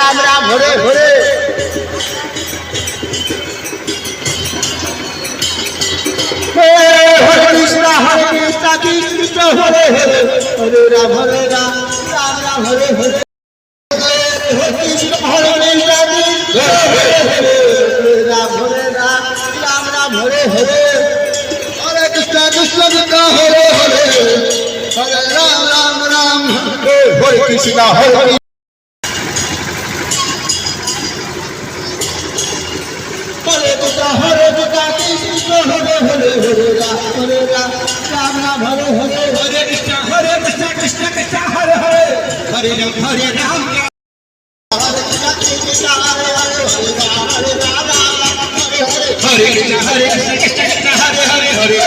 राम राम हरे हरे हरे कृष्ण कृष्ण हरे हरे हरे राम राम हरे हरे हरे कृष्ण हरे राम राम हरे हरे हरे कृष्ण कृष्ण हरे हरे हरे राम हरे कृष्ण हरे हरे कृष्ण हरे हरे हरे राम राम हरे हरे हरे कृष्ण कृष्ण कृष्ण हरे हरे हरे राम हरे कृष्ण हरे Krishna Krishna Hare Hare Hare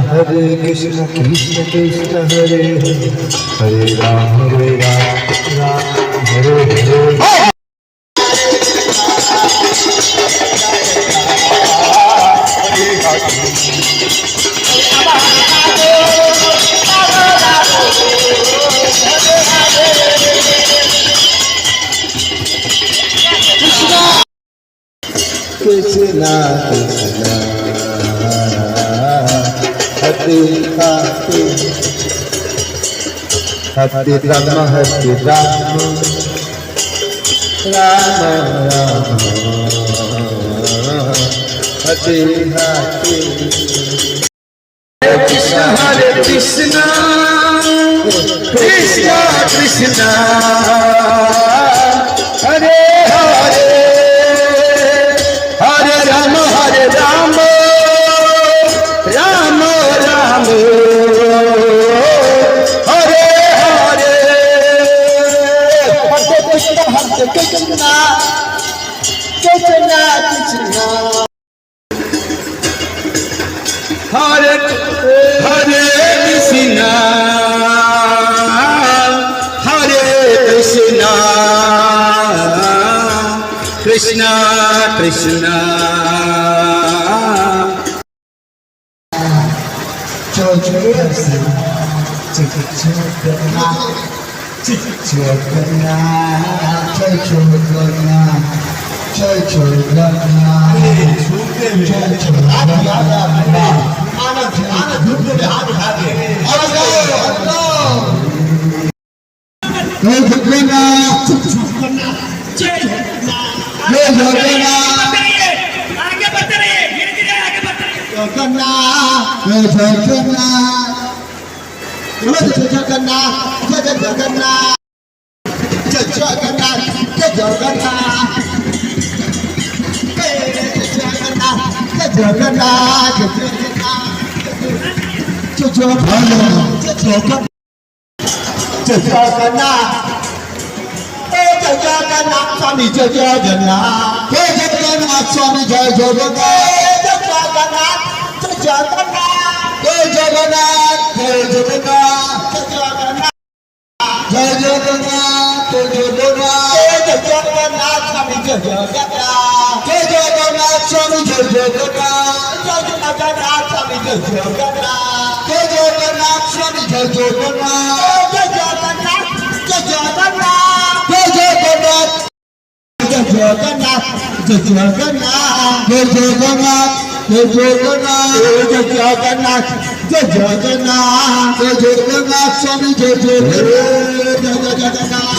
Hare Krishna Krishna Krishna Hare Hare Hare Ram Ram Hare Hare Krishna Hare Hare Rama Hare Rama Rama Rama Hare Hare Krishna Hare Krishna Krishna Krishna Hare Hare Hare Rama Hare Rama Rama Rama Hare Hare Hare Krishna Hare Krishna Krishna Krishna Hare Hare Krishna Hare Krishna Krishna Krishna Jagannath স্বামী জয় জগন্নাথ হে জগন্নাথ স্বামী জয় জগন্নাথ জগন্নাথ জগন্নাথ হে জগন্নাথ হে জগন্নাথ জয় জগন্নাথ জয় জগন্নাথ হে জগন্নাথ স্বামী জয় জগন্নাথ হে জগন্নাথ স্বামী জয় জগন্নাথ জগন্নাথ স্বামী জয় জগন্নাথ হে জগন্নাথ স্বামী জয় জগন্নাথ জগন্নাথ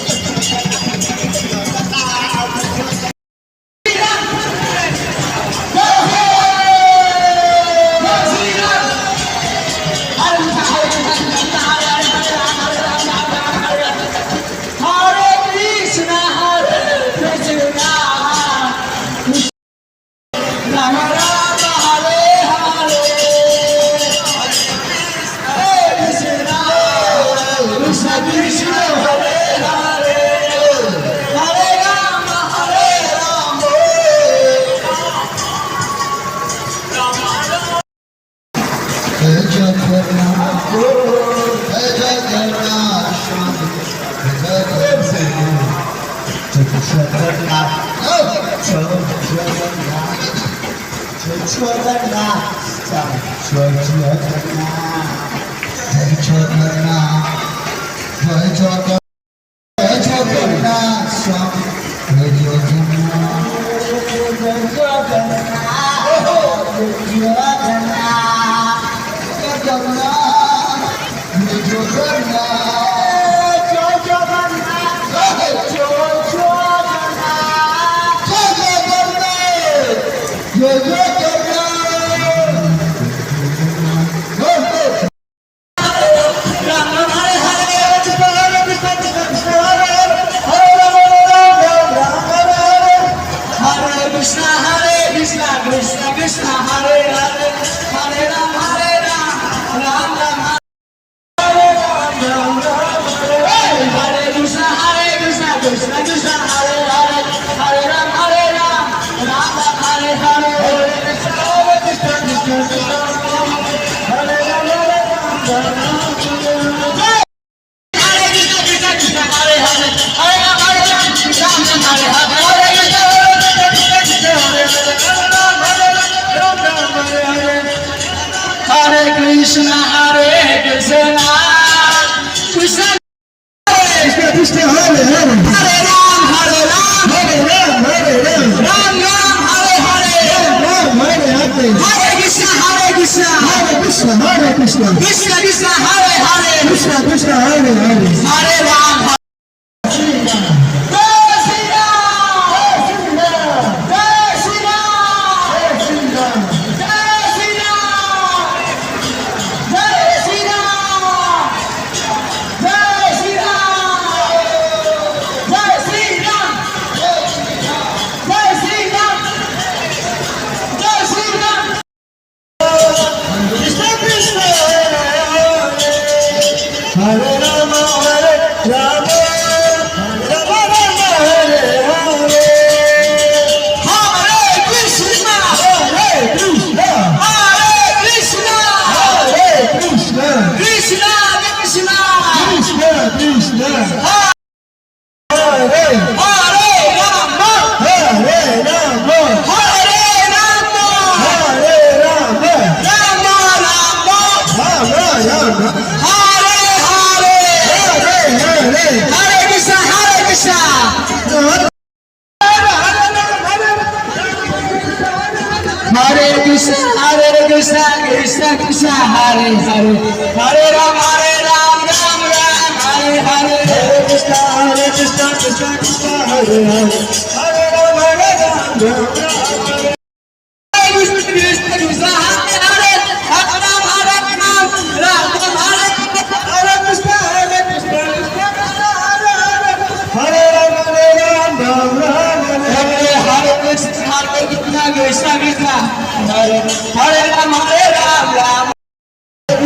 জগন্নাথ হে জগন্নাথ জয় জগন্নাথ জয় জগন্নাথ হে জগন্নাথ জয় জগন্নাথ জয় জগন্নাথ জয় জগন্নাথ জয় জগন্নাথ স্বামী জয় জগন্নাথ জয় জগন্নাথ জয় Jagannath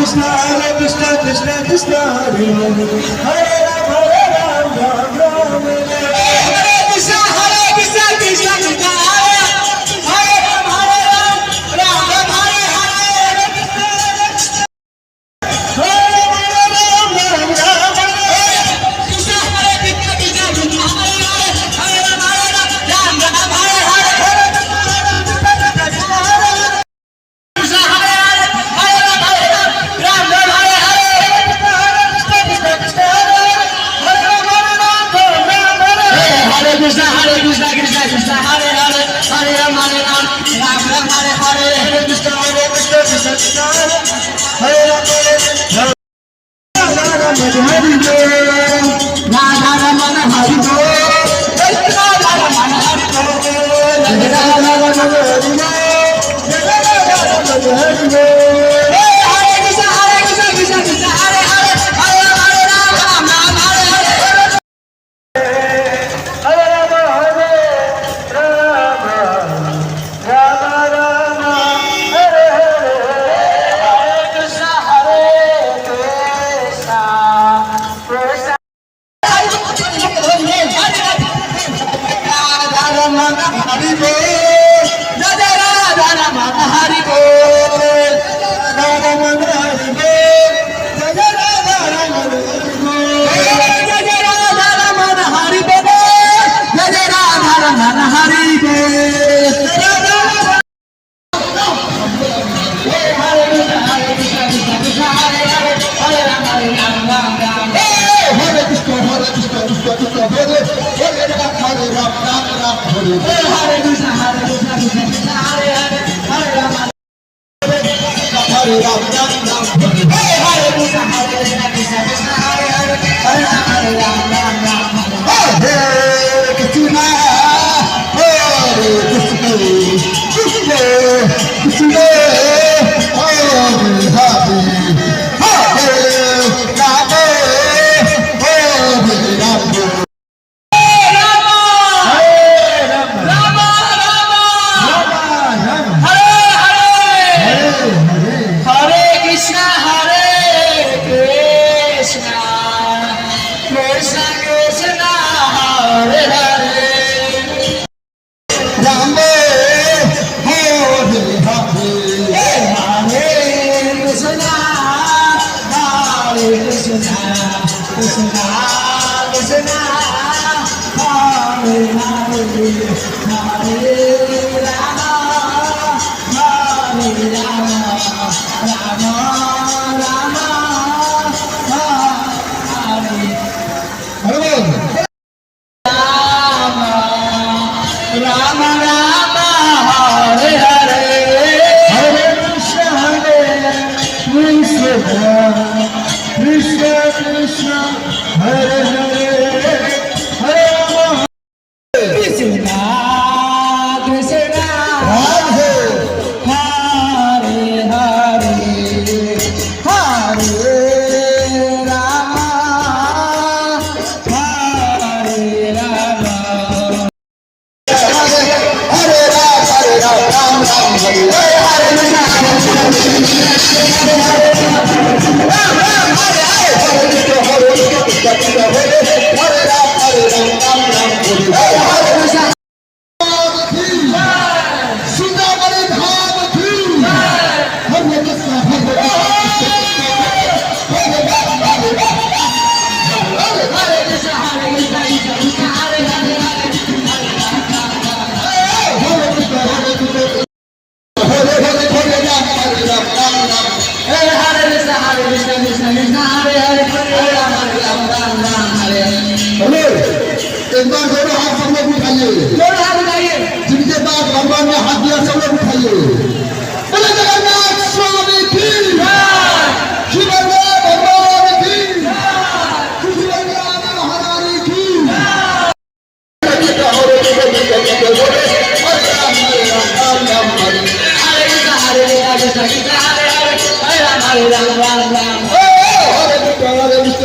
Krishna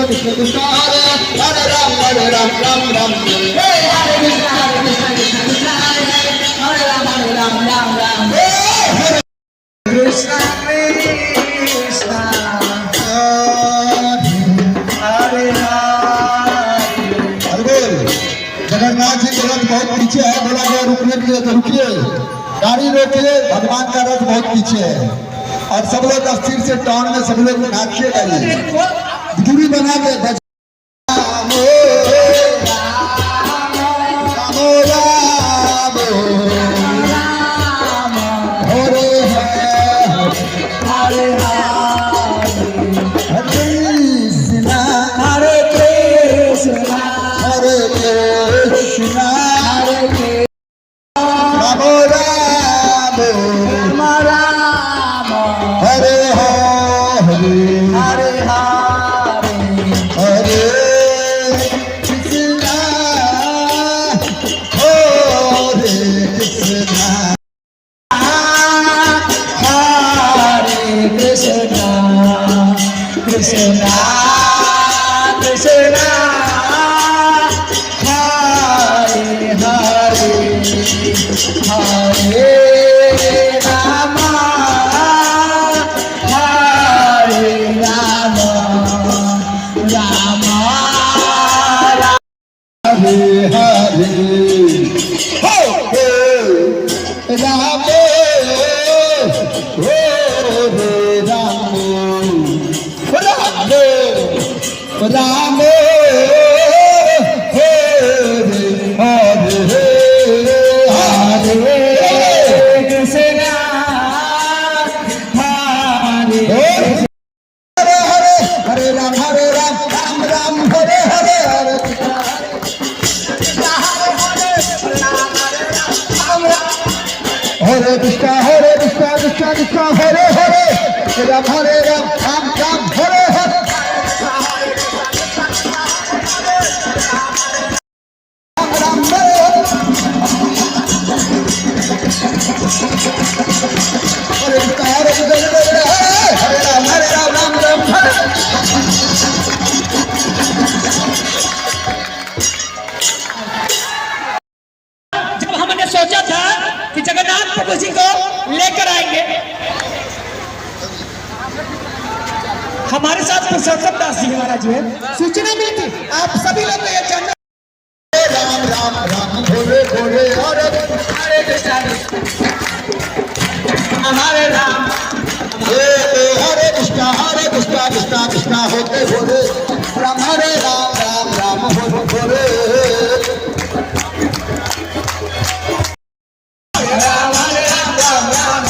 Krishna Krishna Hare Hare Hare Ram Ram Ram Hare Krishna Krishna Krishna Hare Hare Ram Ram Hare Hare Krishna Krishna पीछे है, बोला गया रुकने के लिए तो रुकिए, गाड़ी रोकिए, भगवान का रथ बहुत पीछे है और सब लोग अस्थिर से टाउन में सब लोग नाचिएगा, ये दूरी बना के रामो रामो हरे हरे कृष्णा हरे कृष्णा हरे कृष्णा रामो रामो हरे हरे हरे हरे कृष्णा हरे कृष्णा हरे कृष्णा कृष्णा कृष्णा हरे हरे हरे राम हरे राम राम हरे हरे हो राम हो रे राम राम हो रे हरे हरे कृष्णा हरे हरे हरे हरे राम राम राम हरे हरे हरे हरे कृष्णा कृष्णा कृष्णा हरे हरे राम राम राम हरे हरे राम हरे कृष्णा हरे राम राम हरे जब हमने सोचा था कि जगन्नाथ प्रभु जी को लेकर आएंगे, हमारे साथ पुरुषोत्तम दास जी महाराज जी है, सूचना मिली थी आप सभी लोग को ये जानना। राम राम राम भोले भोले हरे हरे कृष्णा हरे राम हरे कृष्णा कृष्णा कृष्णा होते भोले राम हरे राम राम भोले भोले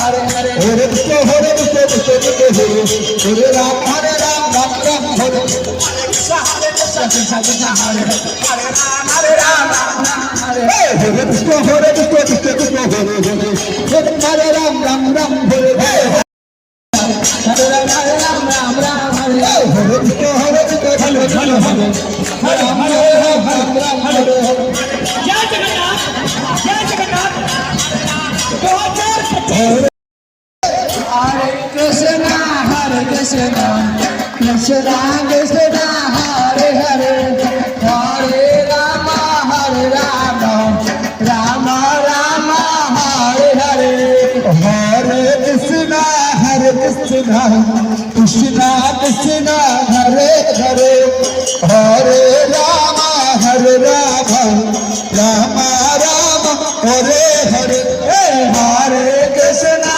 हरे कृष्ण हरे राम राम हरे हरे कृष्ण हरे राम राम हरे हरे कृष्ण हरे राम जय जगन्नाथ जय जगन्नाथ 2025 हरे कृष्णा कृष्णा कृष्णा हरे हरे हरे राम राम राम हरे हरे हरे कृष्णा कृष्णा कृष्णा हरे हरे हरे राम राम हरे हरे हरे कृष्णा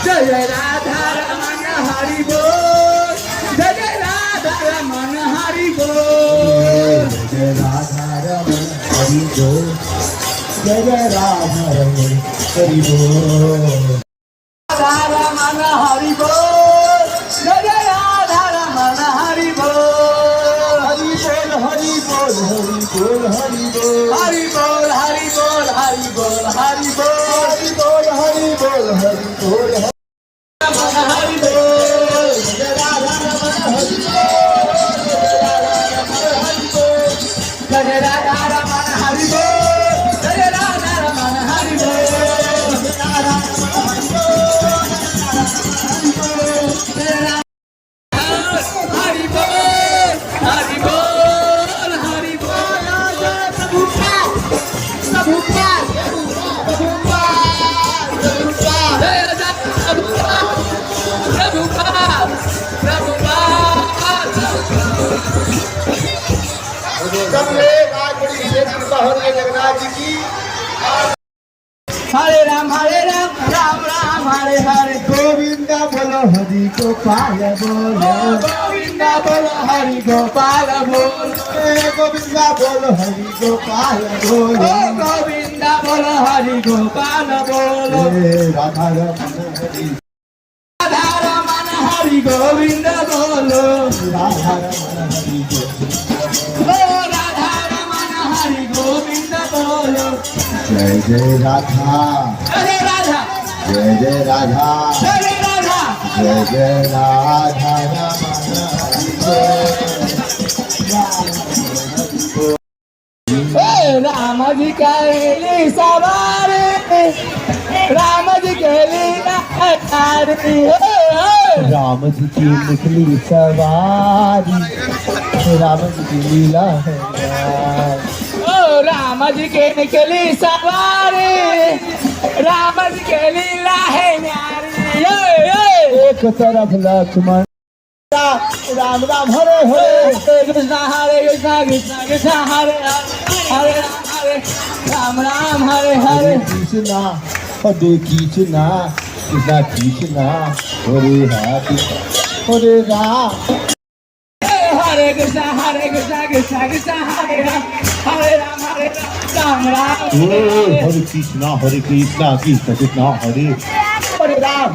जय राधा रमन हरि बोल, जय राधा रमन हरि बोल, जय राधा रमन हरि बोल, जय राधा रमन हरि बोल, राधा रमन हरि बोल, जय राधा रमन हरि बोल, हरि बोल हरि बोल हरि बोल हरि बोल, हरि बोल हरि बोल हरि बोल हरि बोल, हरि बोल हरि बोल हरि बोल, रमन हरि बोल, जय राधा रमन हरि बोल, जय राधा रमन हरि बोल, जय राधा रमन हरि बोल, राधा रमन हरि बोल, हरि बोल हरि बोल, प्रभुपाद प्रभुपाद प्रभुपाद, जय प्रभुपाद प्रभुपाद जगन्नाथ जी की हरे राम राम राम हरे हरे, गोविंदा बोलो हरि गोपाल बोलो, गोविंदा बोलो हरि गोपाल बोल, गोविंदा बोलो हरि गोपाल बोलो, गोविंदा बोलो हरि गोपाल बोलो, राधा रमन हरि, राधा रमन हरि गोविंद बोलो, राधा रमन हरि ओ राधा रमन हरि गोविंद बोलो, जय जय राधा, हरे राधा जय जय राधा, हरे राधा, जय जय राधा रमन हरि राम जी कैली सवारी राम जी कैली नारी राम जी की निकली सवारी राम जी की लीला है ओ राम जी के निकली सवारी राम जी के लीला है न्यारी एक तरफ लक्ष्मण राम राम हरे हरे कृष्णा हरे कृष्णा कृष्णा कृष्णा हरे हरे हरे राम राम हरे हरे कृष्णा हरे कृष्णा कृष्णा कृष्णा हरे हरे हरे राम हरे कृष्णा कृष्णा कृष्णा हरे राम राम राम हरे कृष्णा कृष्णा कृष्णा हरे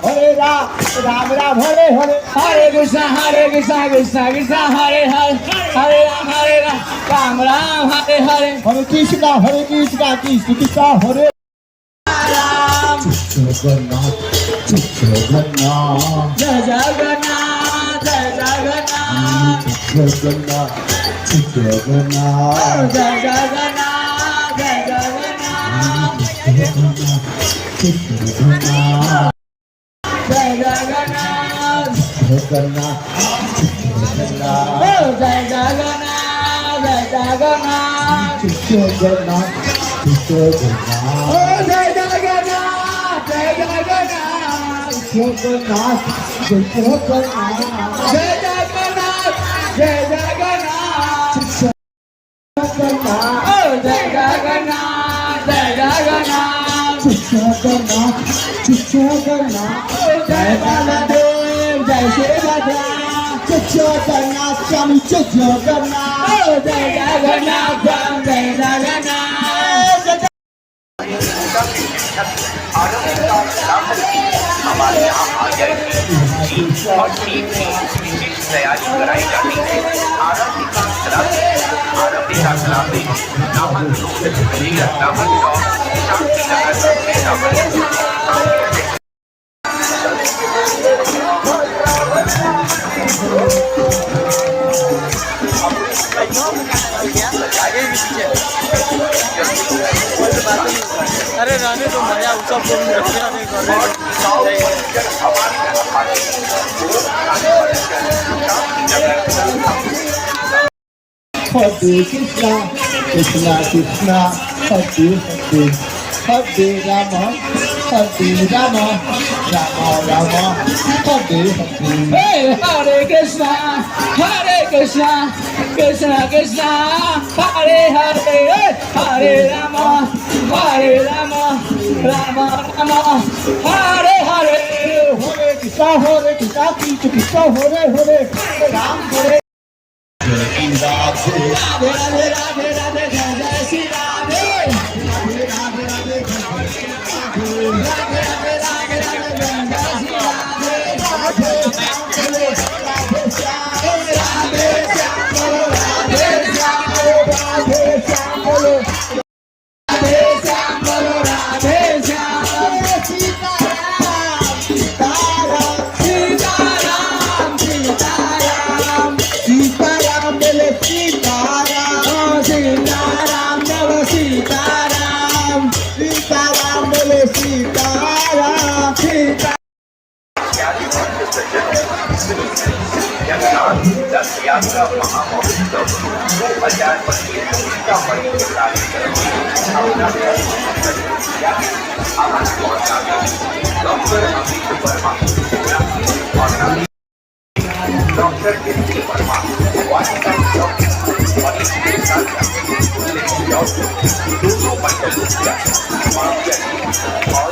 हरे राम राम राम हरे हरे हरे कृष्णा कृष्णा कृष्णा हरे हरे राम राम हरे हरे हरे कृष्णा कृष्णा कृष्णा हरे राम जगन्नाथ जगन्नाथ जय जगन्नाथ जय जगन्नाथ जगन्नाथ जगन्नाथ जय जगन्नाथ जय जगन्नाथ जगन्नाथ जगन्नाथ जय जगन्नाथ जगन्नाथ जय जगन्नाथ जय जगन्नाथ जगन्नाथ जय जगन्नाथ जय जगन्नाथ जगन्नाथ जय जगन्नाथ जय जगन्नाथ जय जगन्नाथ जय जगन्नाथ जय जगन्नाथ जय बलदेव जय सुभद्रा जगन्नाथ स्वामी जगन्नाथ जय जगन्नाथ जय जगन्नाथ हमारे यहाँ आ जाएगी और टीम में विशेष तैयारी कराई जाती है। आरती का सलामी नामन रोड नामन चौक शांति नगर अरे रहने तो मजा सब हरे कृष्णा कृष्णा कृष्णा हरे हरे हरे राम राम राम हरे हरे हरे कृष्णा कृष्णा कृष्णा हरे हरे हरे राम राम राम हरे हरे हरे कृष्णा कृष्णा हरे हरे राम हरे राधे राधे राधे राधे राधे जय जय श्री राधे राधे राधे राधे राधे राधे राधे जय जय श्री राधे राधे श्याम राधे श्याम बोलो राधे श्याम बोलो राधे श्याम बोलो राधे श्याम बोलो राधे श्याम सीताराम सीताराम सीताराम सीताराम सीताराम बोले सीताराम सीताराम जब सीताराम सीताराम बोले सीताराम सीता दस यात्रा महामहोत्सव 2025 का बड़ी कार्यक्रम डॉक्टर अमित वर्मा और डॉक्टर कीर्ति वर्मा दोनों बंडल और